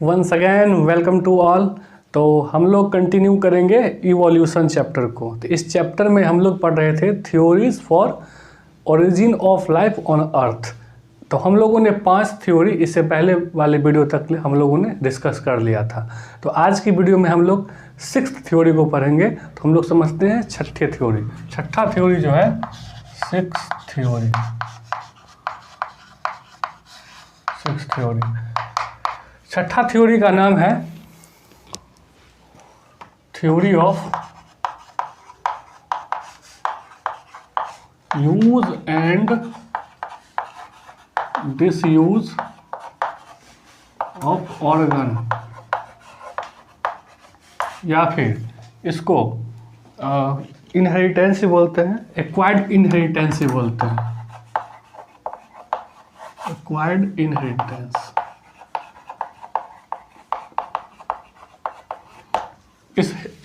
Once again welcome to all. तो हम लोग कंटिन्यू करेंगे इवोल्यूशन चैप्टर को। तो इस चैप्टर में हम लोग पढ़ रहे थे theories for origin of life on earth. तो हम लोगों ने 5 थ्योरी इससे पहले वाले वीडियो तक हम लोगों ने डिस्कस कर लिया था। तो आज की वीडियो में हम लोग 6th थ्योरी को पढ़ेंगे। तो हम लोग समझते हैं छठे थ्योरी। छठा थ्योरी जो है 6th थ्योरी। छठा थ्योरी का नाम है theory of use and disuse of organ, या फिर इसको इनहेरिटेंस बोलते हैं, एक्वायर्ड इनहेरिटेंस बोलते हैं, एक्वायर्ड इनहेरिटेंस।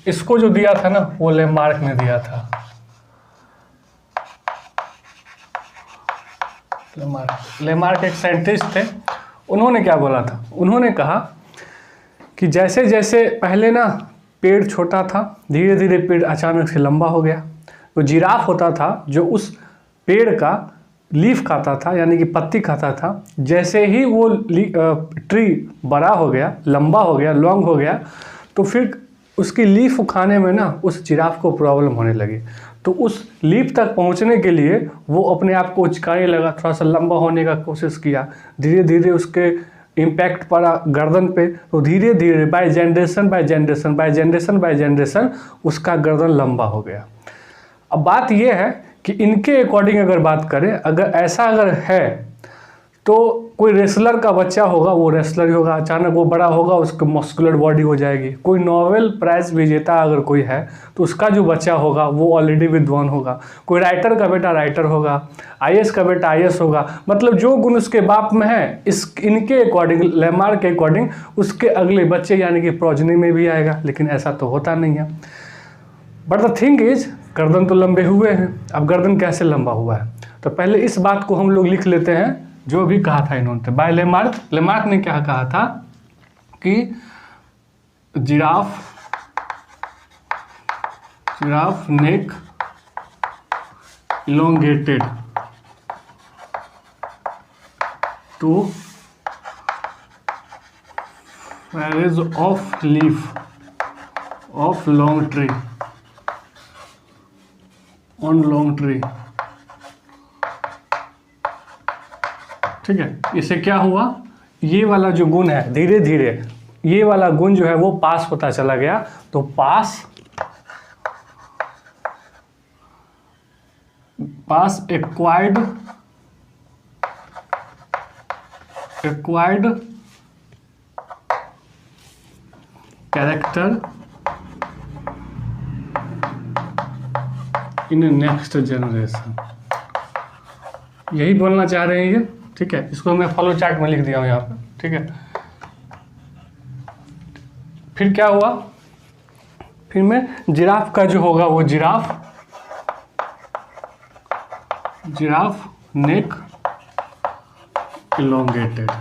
इसको जो दिया था ना वो लेमार्क ने दिया था। लेमार्क एक साइंटिस्ट थे। उन्होंने क्या बोला था? उन्होंने कहा कि जैसे जैसे पहले ना पेड़ छोटा था, धीरे धीरे पेड़ अचानक से लंबा हो गया। तो जिराफ होता था जो उस पेड़ का लीफ खाता था, यानी कि पत्ती खाता था। जैसे ही वो ट्री बड़ा हो गया, लंबा हो गया, लॉन्ग हो गया, तो फिर उसकी लीफ खाने में ना उस जिराफ को प्रॉब्लम होने लगी। तो उस लीफ तक पहुंचने के लिए वो अपने आप को उचकाने लगा, थोड़ा सा लंबा होने का कोशिश किया। धीरे धीरे उसके इम्पैक्ट पड़ा गर्दन पे। तो धीरे धीरे बाय जनरेशन उसका गर्दन लंबा हो गया। अब बात यह है कि इनके अकॉर्डिंग अगर बात करें, अगर है तो कोई रेसलर का बच्चा होगा, वो रेसलर ही होगा। अचानक वो बड़ा होगा, उसकी मस्कुलर बॉडी हो जाएगी। कोई नोबेल प्राइज विजेता अगर कोई है तो उसका जो बच्चा होगा वो ऑलरेडी विद्वान होगा। कोई राइटर का बेटा राइटर होगा, आईएएस का बेटा आईएएस होगा। मतलब जो गुण उसके बाप में है, इनके अकॉर्डिंग, लेमार्क के अकॉर्डिंग, उसके अगले बच्चे यानी कि प्रोजनी में भी आएगा। लेकिन ऐसा तो होता नहीं है। बट द थिंग इज, गर्दन तो लंबे हुए हैं। अब गर्दन कैसे लंबा हुआ है? तो पहले इस बात को हम लोग लिख लेते हैं जो भी कहा था इन्होंने बाय लेमार्क। लेमार्क ने क्या कहा था कि giraffe neck elongated to parage of leaf of long tree on long tree. ठीक है, इससे क्या हुआ? ये वाला जो गुण है, धीरे धीरे ये वाला गुण जो है वो पास होता चला गया। तो pass acquired character in next generation. यही बोलना चाह रहे हैं ये। ठीक है, इसको मैं फॉलो चार्ट में लिख दिया हूं यहाँ पे। ठीक है, फिर क्या हुआ? फिर मैं जिराफ का जो होगा वो जिराफ नेक इलोंगेटेड।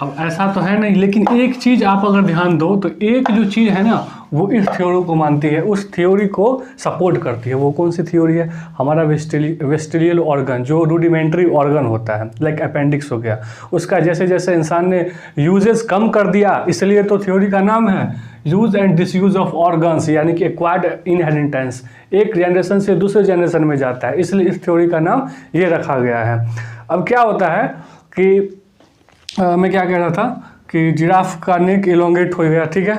अब ऐसा तो है नहीं, लेकिन एक चीज आप अगर ध्यान दो तो एक जो चीज है ना वो इस थ्योरी को मानती है, उस थ्योरी को सपोर्ट करती है। वो कौन सी थ्योरी है? हमारा वेस्टिलियल ऑर्गन, जो रूडिमेंट्री ऑर्गन होता है, लाइक अपेंडिक्स हो गया, उसका जैसे जैसे इंसान ने यूजेस कम कर दिया, इसलिए तो थ्योरी का नाम है use and disuse of organs, यानी कि एक्वायर्ड इनहेरिटेंस। एक जनरेशन से दूसरे जनरेशन में जाता है, इसलिए इस थ्योरी का नाम ये रखा गया है। अब क्या होता है कि मैं क्या कह रहा था कि जिराफ का नेक इलोंगेट हो गया। ठीक है,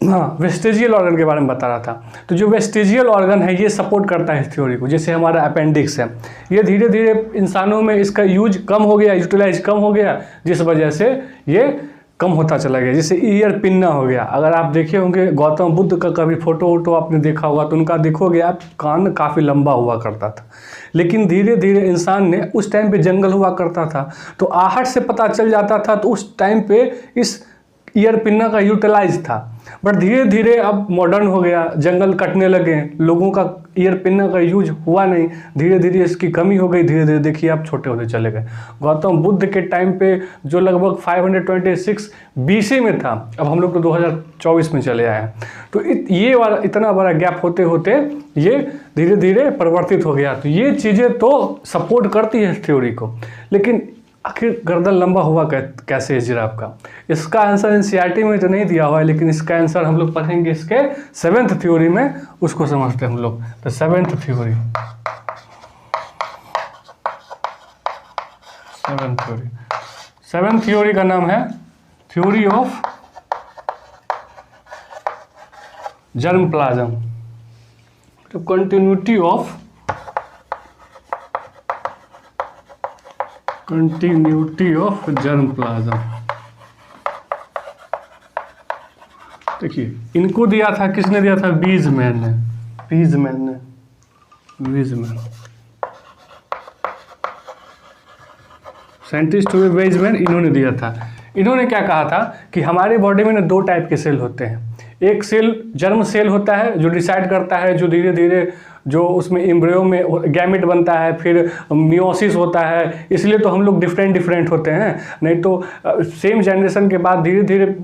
हाँ, वेस्टिजियल ऑर्गन के बारे में बता रहा था। तो जो वेस्टिजियल ऑर्गन है ये सपोर्ट करता है इस थ्योरी को। जैसे हमारा अपेंडिक्स है, ये धीरे धीरे इंसानों में इसका यूज कम हो गया, यूटिलाइज कम हो गया, जिस वजह से ये कम होता चला गया। जैसे ईयर पिन्ना हो गया। अगर आप देखे होंगे गौतम बुद्ध का कभी फोटो वोटो आपने देखा होगा तो उनका देखोगे आप, कान काफ़ी लंबा हुआ करता था। लेकिन धीरे धीरे इंसान ने, उस टाइम पे जंगल हुआ करता था तो आहट से पता चल जाता था, तो उस टाइम पे इस ईयर पिन्ना का यूटिलाइज था, बट धीरे धीरे अब मॉडर्न हो गया, जंगल कटने लगे, लोगों का ईयर पिन्ना का यूज हुआ नहीं, धीरे धीरे इसकी कमी हो गई, धीरे धीरे देखिए आप छोटे होते चले गए। गौतम बुद्ध के टाइम पे जो लगभग 526 BC में था, अब हम लोग तो 2024 में चले आए हैं, तो ये वाला इतना बड़ा गैप होते होते ये धीरे धीरे परिवर्तित हो गया। तो ये चीज़ें तो सपोर्ट करती है इस थ्योरी को, लेकिन आखिर गर्दन लंबा हुआ कैसे है जिराफ का? इसका आंसर एनसीईआरटी में तो नहीं दिया हुआ है, लेकिन इसका आंसर हम लोग पढ़ेंगे इसके 7th थ्योरी में, उसको समझते हैं हम लोग। तो 7th थ्योरी, 7th थ्योरी का नाम है थ्योरी ऑफ जर्म प्लाज्म। तो कंटिन्यूटी ऑफ जर्म प्लाज्म। देखिए इनको दिया था, किसने दिया था? वीज़मैन ने। साइंटिस्ट हुए वीज़मैन, इन्होंने दिया था। इन्होंने क्या कहा था कि हमारे बॉडी में ना 2 टाइप के सेल होते हैं। एक सेल जर्म सेल होता है जो डिसाइड करता है, जो धीरे धीरे जो उसमें एम्ब्रियो में गैमेट बनता है, फिर मियोसिस होता है, इसलिए तो हम लोग डिफरेंट होते हैं। नहीं तो सेम जनरेशन के बाद धीरे धीरे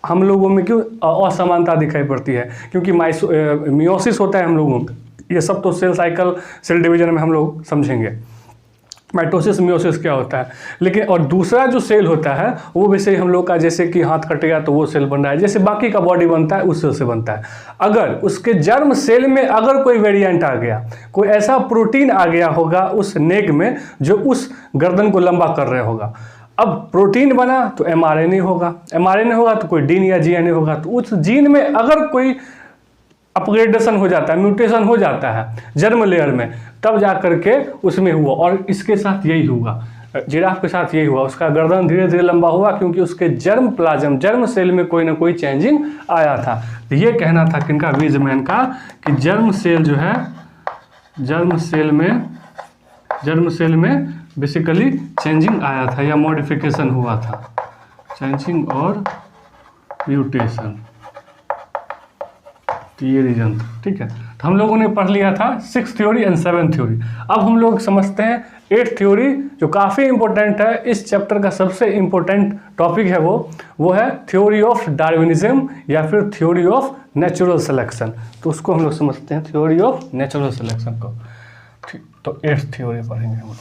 हम लोगों में क्यों असमानता दिखाई पड़ती है? क्योंकि मियोसिस होता है हम लोगों में। ये सब तो सेल साइकिल, सेल डिवीजन में हम लोग समझेंगे माइटोसिस मियोसिस क्या होता है। लेकिन और दूसरा जो सेल होता है वो वैसे ही हम लोग का, जैसे कि हाथ कट गया तो वो सेल बन रहा है, जैसे बाकी का बॉडी बनता है उस सेल से बनता है। अगर उसके जर्म सेल में अगर कोई वेरिएंट आ गया, कोई ऐसा प्रोटीन आ गया होगा उस नेक में जो उस गर्दन को लंबा कर रहा होगा। अब प्रोटीन बना तो mRNA होगा, तो कोई जीन या DNA होगा। तो उस जीन में अगर कोई अपग्रेडेशन हो जाता है, म्यूटेशन हो जाता है जर्म लेयर में, तब जा करके उसमें हुआ। और इसके साथ यही हुआ, जिराफ के साथ यही हुआ, उसका गर्दन धीरे धीरे लंबा हुआ क्योंकि उसके जर्म प्लाज्म, जर्म सेल में कोई ना कोई चेंजिंग आया था। तो ये कहना था किनका? वीज़मैन का, कि जर्म सेल जो है, जर्म सेल में बेसिकली चेंजिंग आया था या मॉडिफिकेशन हुआ था, चेंजिंग और म्यूटेशन। तो ये रीजन था, ठीक है। तो हम लोगों ने पढ़ लिया था 6th theory and 7th theory. अब हम लोग समझते हैं 8th थ्योरी, जो काफ़ी इंपॉर्टेंट है। इस चैप्टर का सबसे इंपॉर्टेंट टॉपिक है वो है थ्योरी ऑफ डार्विनिज्म या फिर थ्योरी ऑफ नेचुरल सिलेक्शन। तो उसको हम लोग समझते हैं, थ्योरी ऑफ नेचुरल सिलेक्शन को। ठीक, तो 8th थ्योरी पढ़ेंगे हम लोग।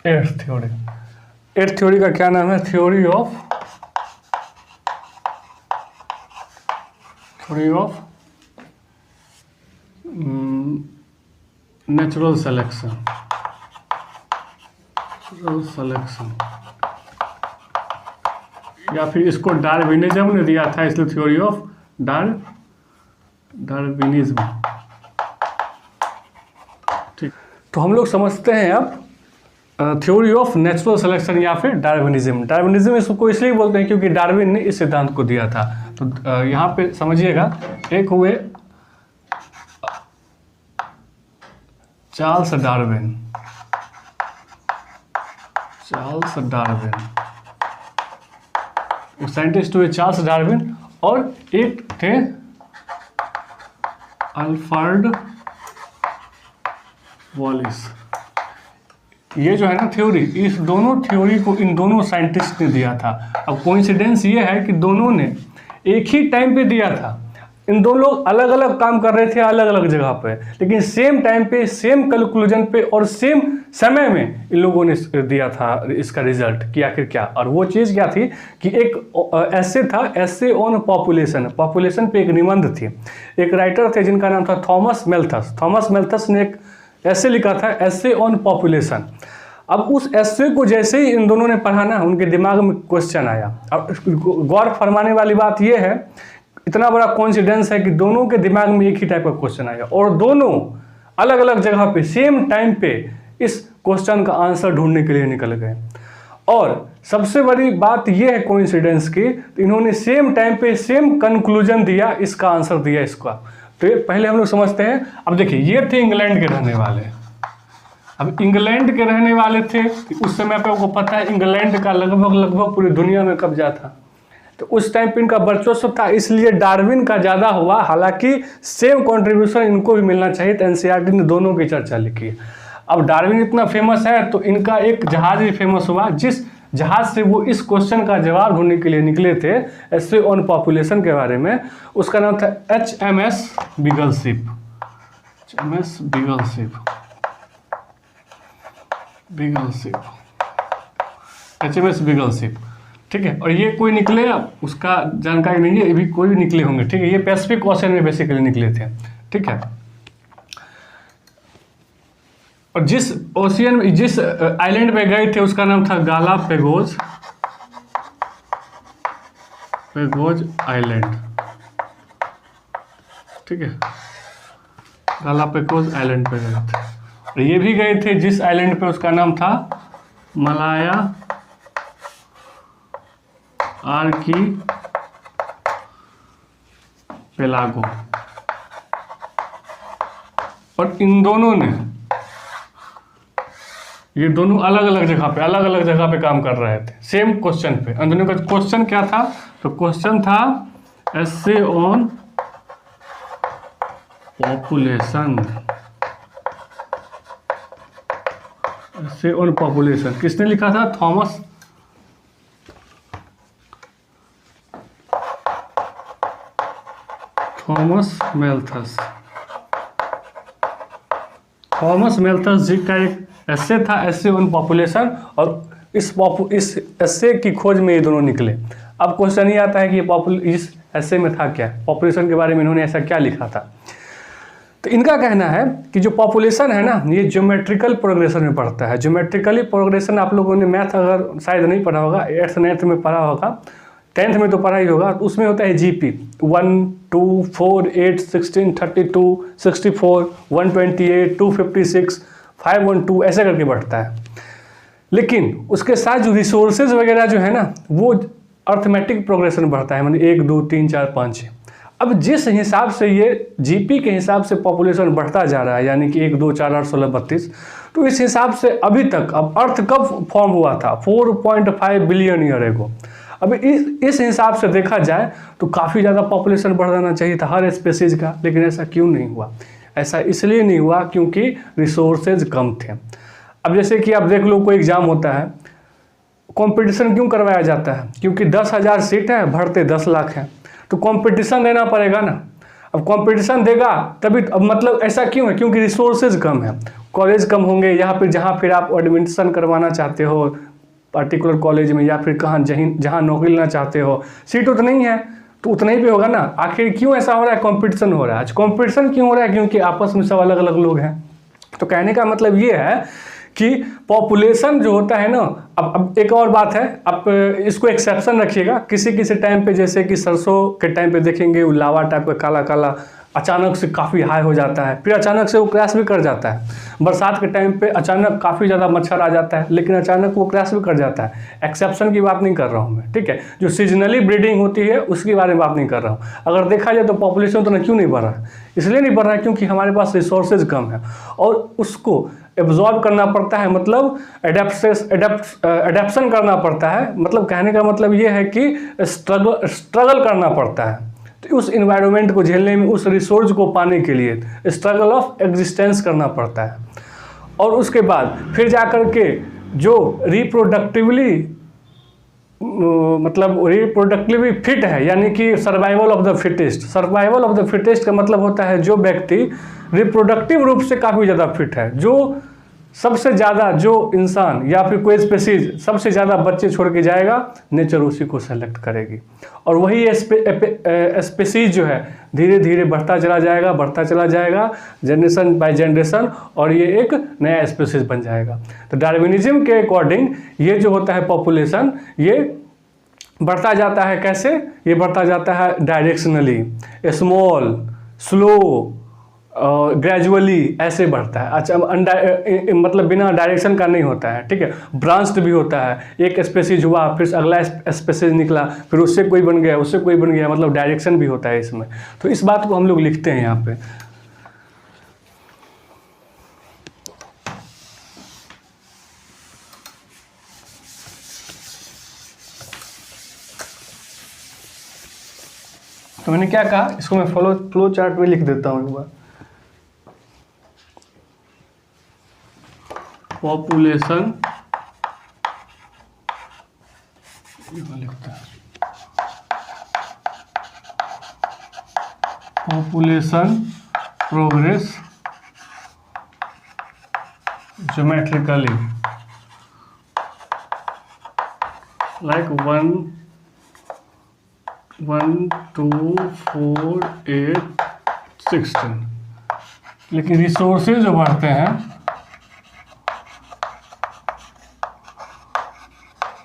एट्थ थ्योरी का क्या नाम है? Theory of natural selection. या फिर इसको डार्विनिज्म ने दिया था, इसलिए थ्योरी ऑफ डार्विनिज्म। ठीक, तो हम लोग समझते हैं अब थ्योरी ऑफ नेचुरल सिलेक्शन या फिर डार्विनिज्म। डार्विनिज्म इसको इसलिए बोलते हैं क्योंकि डार्विन ने इस सिद्धांत को दिया था। तो यहाँ पे समझिएगा, एक हुए चार्ल्स डार्विन, एक साइंटिस्ट हुए चार्ल्स डार्विन, और एक थे अल्फ्रेड वॉलिस। ये जो है ना थ्योरी, इस दोनों थ्योरी को इन दोनों साइंटिस्ट ने दिया था। अब कोइंसिडेंस ये है कि दोनों ने एक ही टाइम पे दिया था। इन दोनों लोग अलग अलग काम कर रहे थे अलग अलग जगह पे, लेकिन सेम टाइम पे, सेम कंक्लूजन पे और सेम समय में इन लोगों ने दिया था इसका रिजल्ट कि आखिर क्या। और वो चीज़ क्या थी कि एक ऐसे था, ऐसे ऑन पॉपुलेशन पे एक निबंध थी। एक राइटर थे जिनका नाम था थॉमस मेल्थस ने एक ऐसे लिखा था, ऐसे ऑन पॉपुलेशन। अब उस ऐसे को जैसे ही इन दोनों ने पढ़ा ना, उनके दिमाग में क्वेश्चन आया। अब गौर फरमाने वाली बात यह है, इतना बड़ा कोइंसिडेंस है कि दोनों के दिमाग में एक ही टाइप का क्वेश्चन आया और दोनों अलग अलग जगह पे सेम टाइम पे इस क्वेश्चन का आंसर ढूंढने के लिए निकल गए। और सबसे बड़ी बात यह है कोइंसिडेंस की, तो इन्होंने सेम टाइम पे सेम कंक्लूजन दिया, इसका आंसर दिया इसका। तो पहले हम लोग समझते हैं। अब देखिए ये थे इंग्लैंड के रहने वाले। अब इंग्लैंड के रहने वाले थे, उस समय पे आपको पता है इंग्लैंड का लगभग पूरी दुनिया में कब्जा था, तो उस टाइम पे इनका वर्चस्व था, इसलिए डार्विन का ज़्यादा हुआ। हालांकि सेम कंट्रीब्यूशन इनको भी मिलना चाहिए, तो एनसीईआरटी ने दोनों की चर्चा लिखी है। अब डार्विन इतना फेमस है तो इनका एक जहाज भी फेमस हुआ, जिस जहाज से वो इस क्वेश्चन का जवाब ढूंढने के लिए निकले थे एस्से ऑन पॉपुलेशन के बारे में, उसका नाम था HMS बीगलशिप। HMS बीगलशिप, HMS बीगलशिप, ठीक है। और ये कोई निकले, उसका जानकारी नहीं है, ये भी कोई निकले होंगे, ठीक है। ये पैसिफिक ओशन में बेसिकली निकले थे, ठीक है। और जिस ओशियन, जिस आइलैंड पे गए थे उसका नाम था गालापेगोस आइलैंड, ठीक है। गालापेगोस आइलैंड पे गए थे। और ये भी गए थे जिस आइलैंड पे, उसका नाम था मलाया आर्कीपेलागो। और इन दोनों ने, ये दोनों अलग अलग जगह पे काम कर रहे थे सेम क्वेश्चन पे। इन दोनों का क्वेश्चन क्या था? तो क्वेश्चन था essay on population, essay on population. किसने लिखा था? थॉमस मेल्थस जी का एक एस्से था, एस्से ऑन पॉपुलेशन। और इस एस्से की खोज में ये दोनों निकले। अब क्वेश्चन ये आता है कि इस एस्से में था क्या, पॉपुलेशन के बारे में इन्होंने ऐसा क्या लिखा था। तो इनका कहना है कि जो पॉपुलेशन है ना, ये ज्योमेट्रिकल प्रोग्रेशन में पढ़ता है। ज्योमेट्रिकली प्रोग्रेशन आप लोगों ने मैथ अगर शायद नहीं पढ़ा होगा, 8th 9th में पढ़ा होगा, 10th में तो पढ़ा ही होगा। उसमें होता है जीपी 1 2 4 8 16 32 64 128 256 512 ऐसे करके बढ़ता है। लेकिन उसके साथ जो रिसोर्सेज वगैरह जो है ना, वो अर्थमेटिक प्रोग्रेशन बढ़ता है, माने 1 2 3 4 5 6। अब जिस हिसाब से ये जीपी के हिसाब से पॉपुलेशन बढ़ता जा रहा है, यानी कि 1 2 4 8 16 32, तो इस हिसाब से अभी तक, अब अर्थ कब फॉर्म हुआ था? 4.5 बिलियन ईयर एगो। अब इस हिसाब से देखा जाए तो काफ़ी ज़्यादा पॉपुलेशन बढ़ जाना चाहिए था हर स्पेसीज का, लेकिन ऐसा क्यों नहीं हुआ? ऐसा इसलिए नहीं हुआ क्योंकि रिसोर्सेज कम थे। अब जैसे कि आप देख लो, कोई एग्ज़ाम होता है, कंपटीशन क्यों करवाया जाता है? क्योंकि 10,000 सीट है, भरते 10 लाख हैं, तो कंपटीशन देना पड़ेगा ना। अब कंपटीशन देगा तभी, अब मतलब ऐसा क्यों है? क्योंकि रिसोर्सेज कम है, कॉलेज कम होंगे, यहाँ पर जहाँ फिर आप एडमिशन करवाना चाहते हो पर्टिकुलर कॉलेज में, या फिर जहाँ नौकरी लेना चाहते हो, सीट उतना ही है, तो उतना ही पे होगा ना। आखिर क्यों ऐसा हो रहा है? कंपटीशन हो रहा है। आज कंपटीशन क्यों हो रहा है? क्योंकि आपस में सब अलग अलग लोग हैं। तो कहने का मतलब ये है कि पॉपुलेशन जो होता है ना, अब एक और बात है, आप इसको एक्सेप्शन रखिएगा। किसी टाइम पे, जैसे कि सरसों के टाइम पे देखेंगे वो लावा टाइप का काला काला अचानक से काफ़ी हाई हो जाता है, फिर अचानक से वो क्रैश भी कर जाता है। बरसात के टाइम पे अचानक काफ़ी ज़्यादा मच्छर आ जाता है, लेकिन अचानक वो क्रैश भी कर जाता है। एक्सेप्शन की बात नहीं कर रहा हूँ मैं, ठीक है। जो सीजनली ब्रीडिंग होती है उसके बारे में बात नहीं कर रहा हूँ। अगर देखा जाए तो पॉपुलेशन तो क्यों नहीं बढ़ रहा है? इसलिए नहीं बढ़ रहा है क्योंकि हमारे पास रिसोर्सेज कम है और उसको एब्जॉर्ब करना पड़ता है, मतलब एडेप्शन करना पड़ता है। मतलब कहने का मतलब ये है कि स्ट्रगल करना पड़ता है। तो उस इन्वायरमेंट को झेलने में, उस रिसोर्स को पाने के लिए स्ट्रगल ऑफ एग्जिस्टेंस करना पड़ता है। और उसके बाद फिर जाकर के जो रिप्रोडक्टिवली फिट है, यानी कि survival of the fittest. Survival of the fittest का मतलब होता है जो व्यक्ति रिप्रोडक्टिव रूप से काफ़ी ज़्यादा फिट है, जो सबसे ज़्यादा, जो इंसान या फिर कोई स्पेसीज सबसे ज़्यादा बच्चे छोड़ के जाएगा, नेचर उसी को सेलेक्ट करेगी। और वही स्पेसीज जो है धीरे धीरे बढ़ता चला जाएगा जनरेशन बाय जनरेशन, और ये एक नया स्पेसीज बन जाएगा। तो डार्विनिज्म के अकॉर्डिंग ये जो होता है पॉपुलेशन, ये बढ़ता जाता है। कैसे? ये बढ़ता जाता है डायरेक्शनली, स्मॉल, स्लो, ग्रेजुअली ऐसे बढ़ता है। अच्छा, मतलब बिना डायरेक्शन का नहीं होता है, ठीक है। ब्रांच्ड भी होता है, एक स्पेसीज हुआ, फिर अगला स्पेसीज निकला, फिर उससे कोई बन गया, उससे कोई बन गया, मतलब डायरेक्शन भी होता है इसमें। तो इस बात को हम लोग लिखते हैं यहाँ पे। तो मैंने क्या कहा, इसको मैं फ्लो चार्ट में लिख देता हूँ एक बार। पॉपुलेशन लिखता है, पॉपुलेशन प्रोग्रेस ज्योमेट्रिकली, लाइक 1 2 4 8 16। लेकिन रिसोर्सेज जो बढ़ते हैं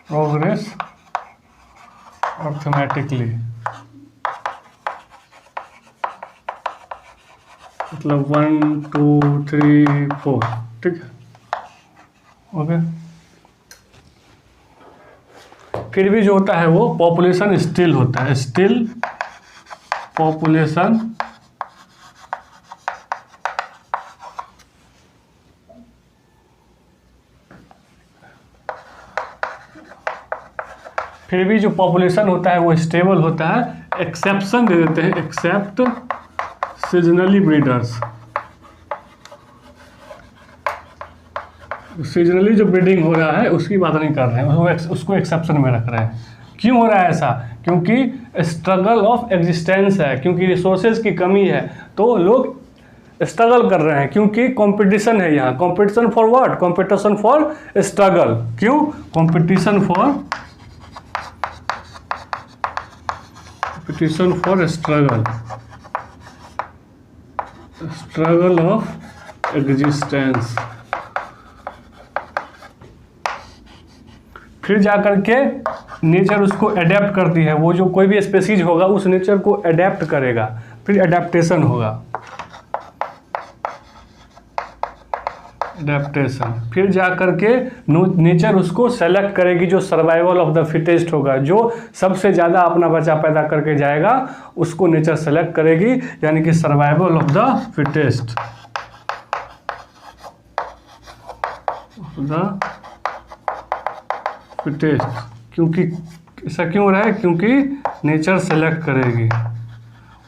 प्रोग्रेस अर्थमेटिकली, मतलब 1 2 3 4, ठीक है, ओके। फिर भी जो होता है वो पॉपुलेशन स्टिल होता है, स्टिल पॉपुलेशन फिर भी जो पॉपुलेशन होता है वो स्टेबल होता है। एक्सेप्शन दे देते हैं, एक्सेप्ट सीजनली ब्रीडर्स। सीजनली जो ब्रीडिंग हो रहा है उसकी बात नहीं कर रहे हैं, उसको एक्सेप्शन में रख रहे हैं। क्यों हो रहा है ऐसा? क्योंकि स्ट्रगल ऑफ एग्जिस्टेंस है, क्योंकि रिसोर्सेज की कमी है, तो लोग स्ट्रगल कर रहे हैं, क्योंकि कंपटीशन है यहाँ। Competition for what? Competition for struggle. क्यों? Competition for struggle of existence. फिर जाकर के नेचर उसको अडेप्ट करती है, वो जो कोई भी स्पेसीज होगा उस नेचर को अडेप्ट करेगा, फिर अडेप्टेशन होगा, अडेप्टेशन। फिर जाकर के नेचर उसको सेलेक्ट करेगी, जो सर्वाइवल ऑफ द फिटेस्ट होगा, जो सबसे ज़्यादा अपना बच्चा पैदा करके जाएगा उसको नेचर सेलेक्ट करेगी, यानी कि सर्वाइवल ऑफ द फिटेस्ट, क्योंकि ऐसा क्यों हो रहा है? क्योंकि नेचर सेलेक्ट करेगी,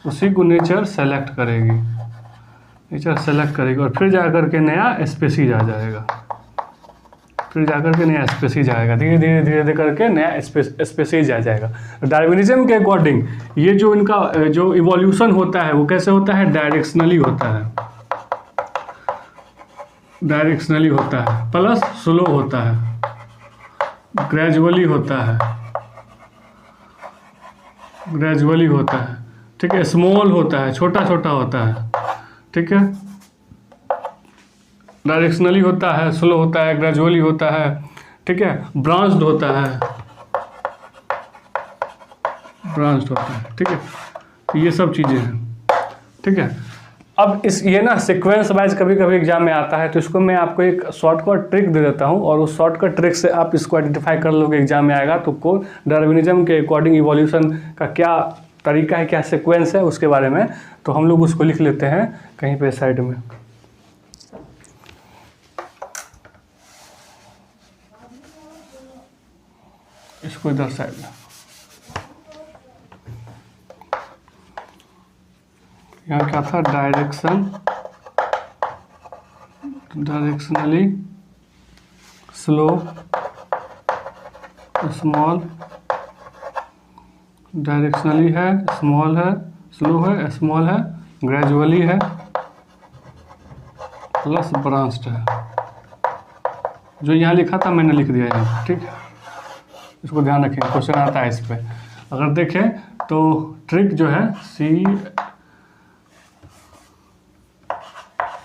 उसी को नेचर सेलेक्ट करेगी, और फिर जाकर के नया स्पेसीज आ जाएगा, धीरे धीरे करके नया स्पेसीज आ जाएगा। डार्विनिज्म के अकॉर्डिंग ये जो इनका जो इवोल्यूशन होता है वो कैसे होता है? डायरेक्शनली होता है, प्लस स्लो होता है, ग्रेजुअली होता है, ठीक है। स्मॉल होता है, छोटा होता है, ठीक है। डायरेक्शनली होता है, स्लो होता है, ग्रेजुअली होता है, ठीक है। ब्रांच्ड होता है, ठीक है। तो ये सब चीज़ें हैं, ठीक है। अब ये ना सीक्वेंस वाइज कभी कभी एग्जाम में आता है, तो इसको मैं आपको एक शॉर्टकट ट्रिक दे देता हूँ, और उस शॉर्टकट ट्रिक से आप इसको आइडेंटिफाई कर लोगे एग्जाम में आएगा तो कौन डार्विनिज्म के अकॉर्डिंग इवोल्यूशन का क्या तरीका है, क्या सीक्वेंस है, उसके बारे में। तो हम लोग उसको लिख लेते हैं कहीं पे साइड में। इसको इधर साइड में, यहाँ क्या था? डायरेक्शनली स्लो, स्मॉल, डायरेक्शनली है, स्मॉल है, स्लो है, स्मॉल है, ग्रेजुअली है, प्लस ब्रांच्ड है। जो यहाँ लिखा था मैंने लिख दिया यहाँ, ठीक है। इसको ध्यान रखें, क्वेश्चन आता है इस पे। अगर देखें तो ट्रिक जो है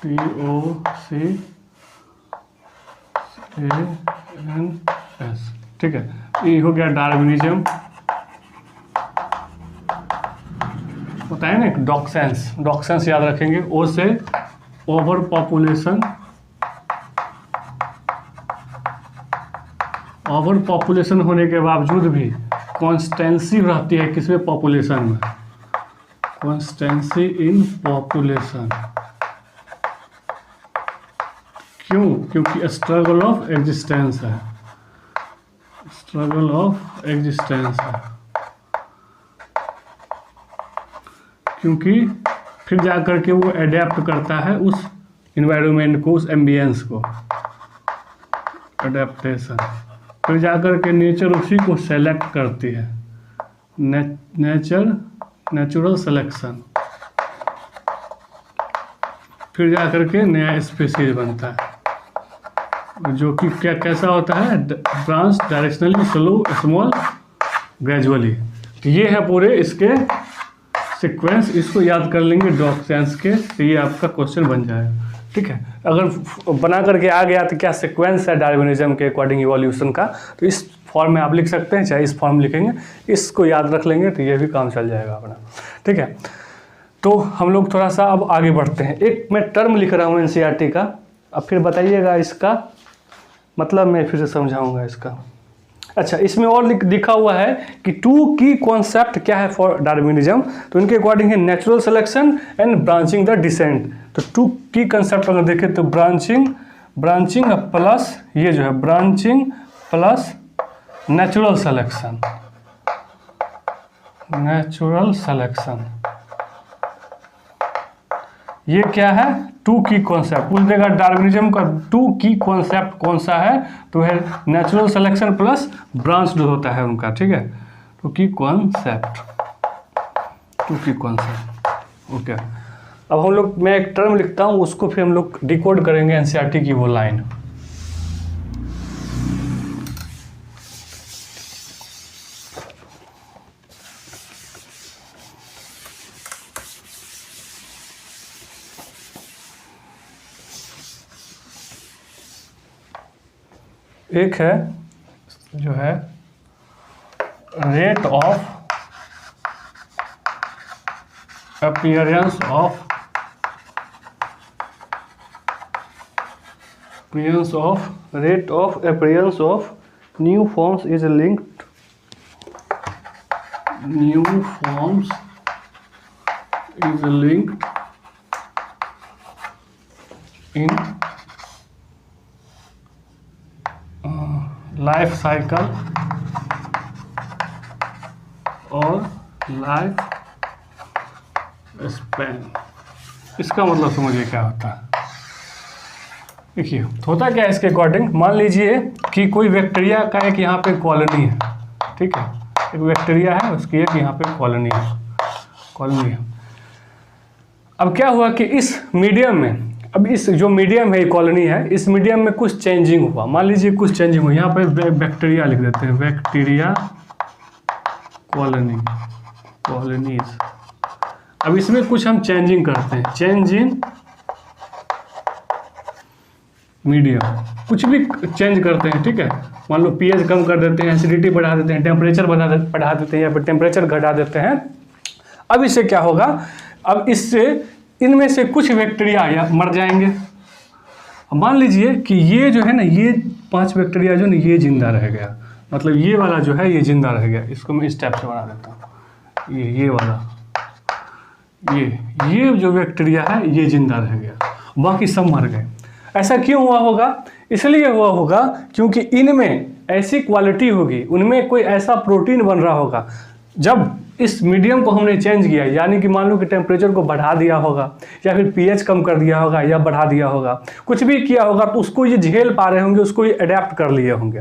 TOCANS, ठीक है। ये हो गया डार्विनिज्म, होता है ना एक डॉक्सेंस, डॉक्सेंस याद रखेंगे। ओ से ओवर पॉपुलेशन, ओवर पॉपुलेशन होने के बावजूद भी कॉन्स्टेंसी रहती है किसमें, पॉपुलेशन में, कॉन्स्टेंसी इन पॉपुलेशन। क्यों? क्योंकि स्ट्रगल ऑफ एग्जिस्टेंस है, स्ट्रगल ऑफ एग्जिस्टेंस है। क्योंकि फिर जा कर के वो अडेप्ट करता है उस इन्वायरमेंट को, उस एम्बियंस को, अडेप्टेशन। फिर जा कर के नेचर उसी को सेलेक्ट करती है, नेचुरल सिलेक्शन। फिर जा कर के नया स्पीशीज बनता है, जो कि क्या कैसा होता है, branch directionally, slow, small, gradually. तो ये है पूरे इसके सीक्वेंस, इसको याद कर लेंगे डॉक्सेंस के, तो ये आपका क्वेश्चन बन जाएगा। ठीक है, अगर बना करके आ गया तो क्या सीक्वेंस है डार्विनिज्म के अकॉर्डिंग इवोल्यूशन का, तो इस फॉर्म में आप लिख सकते हैं, चाहे इस फॉर्म लिखेंगे, इसको याद रख लेंगे तो ये भी काम चल जाएगा अपना। ठीक है, तो हम लोग थोड़ा सा अब आगे बढ़ते हैं। एक मैं टर्म लिख रहा हूँ एनसीईआरटी का, अब फिर बताइएगा इसका मतलब, मैं फिर से समझाऊंगा इसका। अच्छा, इसमें और लिखा हुआ है कि टू की कॉन्सेप्ट क्या है फॉर डार्विनिज्म, तो इनके अकॉर्डिंग है natural selection and branching the descent. तो टू की कंसेप्ट अगर देखें तो ब्रांचिंग प्लस ये जो है branching plus natural selection, natural selection, ये क्या है, टू की कॉन्सेप्ट। पूछ देगा डार्विनिज्म का टू की कॉन्सेप्ट कौन सा है, तो है नेचुरल सिलेक्शन प्लस ब्रांच्ड होता है उनका। ठीक है, टू की कॉन्सेप्ट, टू की कॉन्सेप्ट। ओके, अब हम लोग, मैं एक टर्म लिखता हूँ, उसको फिर हम लोग डिकोड करेंगे एनसीईआरटी की वो लाइन। एक है जो है rate of appearance of new forms is linked in life cycle और लाइफ स्पैन। इसका मतलब समझिए क्या होता है। देखिए होता क्या है इसके अकॉर्डिंग, मान लीजिए कि कोई बैक्टीरिया का एक यहाँ पे कॉलोनी है। ठीक है, एक बैक्टीरिया है, उसकी एक यहाँ पे कॉलोनी है। अब क्या हुआ कि इस मीडियम में, अब इस जो मीडियम है, कॉलोनी है, इस मीडियम में कुछ चेंजिंग हुआ। मान लीजिए कुछ चेंजिंग हुआ, यहाँ पे बैक्टीरिया लिख देते हैं, बैक्टीरिया कॉलोनीज। अब इसमें कुछ हम चेंजिंग करते हैं, चेंज इन मीडियम, कुछ भी चेंज करते हैं। ठीक है, मान लो पीएच कम कर देते हैं, एसिडिटी बढ़ा देते हैं, टेम्परेचर बढ़ा देते हैं, या फिर टेम्परेचर घटा देते हैं। अब इससे क्या होगा, अब इससे इनमें से कुछ बैक्टीरिया या मर जाएंगे। मान लीजिए कि ये जो है ना, ये 5 बैक्टीरिया जो ना, ये जिंदा रह गया, मतलब ये वाला जो है ये जिंदा रह गया। इसको मैं इस टाइप से बना देता हूँ, ये वाला, ये जो बैक्टीरिया है ये जिंदा रह गया, बाकी सब मर गए। ऐसा क्यों हुआ होगा? इसलिए हुआ होगा क्योंकि इनमें ऐसी क्वालिटी होगी, उनमें कोई ऐसा प्रोटीन बन रहा होगा। जब इस मीडियम को हमने चेंज किया, यानी कि मान लो कि टेम्परेचर को बढ़ा दिया होगा, या फिर पीएच कम कर दिया होगा, या बढ़ा दिया होगा, कुछ भी किया होगा, तो उसको ये झेल पा रहे होंगे, उसको ये अडेप्ट कर लिए होंगे।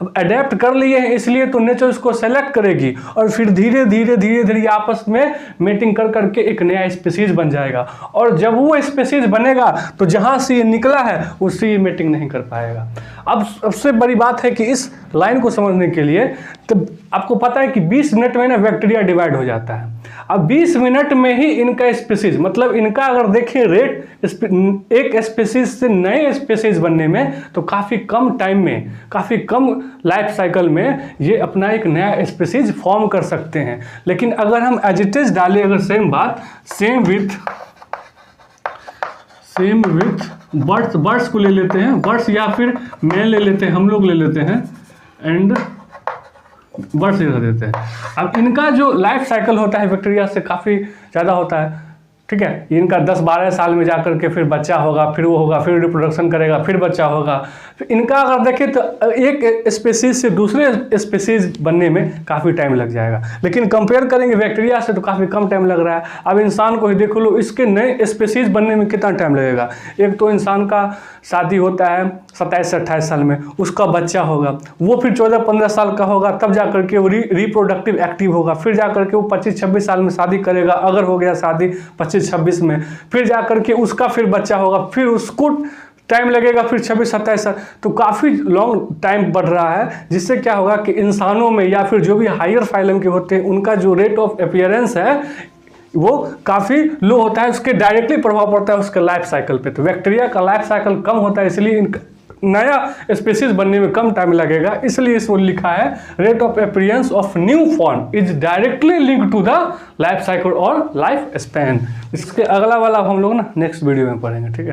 अब अडेप्ट कर लिए हैं इसलिए तो नेचर उसको सेलेक्ट करेगी, और फिर धीरे धीरे आपस में मीटिंग कर करके एक नया स्पीसीज बन जाएगा। और जब वो स्पीसीज बनेगा तो जहाँ से ये निकला है उससे ये मीटिंग नहीं कर पाएगा। अब सबसे बड़ी बात है कि इस लाइन को समझने के लिए तो आपको पता है कि 20 मिनट में ना बैक्टीरिया डिवाइड हो जाता है। अब 20 मिनट में ही इनका स्पीसीज, मतलब इनका अगर देखें रेट एक स्पीसीज से नए स्पीसीज बनने में, तो काफ़ी कम टाइम में, काफ़ी कम लाइफ साइकिल में ये अपना एक नया स्पीसीज फॉर्म कर सकते हैं। लेकिन अगर हम एज इट इज डालें, अगर सेम बात सेम विथ बर्ड्स को ले लेते हैं, बर्ड्स या फिर मेल ले लेते हैं, हम लोग ले लेते हैं एंड बर्ड्स रख देते हैं। अब इनका जो लाइफ साइकिल होता है बैक्टीरिया से काफ़ी ज़्यादा होता है, ठीक है। इनका 10-12 साल में जाकर के फिर बच्चा होगा, फिर वो होगा, फिर रिप्रोडक्शन करेगा, फिर बच्चा होगा। फिर इनका अगर देखें तो एक स्पीसीज से दूसरे स्पीसीज बनने में काफ़ी टाइम लग जाएगा। लेकिन कंपेयर करेंगे बैक्टीरिया से तो काफ़ी कम टाइम लग रहा है। अब इंसान को ही देख लो, इसके नए स्पीसीज बनने में कितना टाइम लगेगा। एक तो इंसान का शादी होता है 27 से 28 साल में, उसका बच्चा होगा, वो फिर 14-15 साल का होगा, तब जा करके वो रिप्रोडक्टिव एक्टिव होगा, फिर जा करके वो 25-26 साल में शादी करेगा, अगर हो गया शादी 25-26 में, फिर जा करके उसका फिर बच्चा होगा, फिर उसको टाइम लगेगा फिर 26-27 साल। तो काफ़ी लॉन्ग टाइम बढ़ रहा है, जिससे क्या होगा कि इंसानों में या फिर जो भी हायर फाइलम के होते हैं उनका जो रेट ऑफ अपीयरेंस है वो काफ़ी लो होता है, उसके डायरेक्टली प्रभाव पड़ता है उसके लाइफ साइकिल पे। तो बैक्टीरिया का लाइफ साइकिल कम होता है, इसलिए नया स्पीसीज बनने में कम टाइम लगेगा। इसलिए इसको लिखा है rate of appearance of new form is directly link to the life cycle और लाइफ स्पैन। इसके अगला वाला हम लोग ना नेक्स्ट वीडियो में पढ़ेंगे, ठीक है।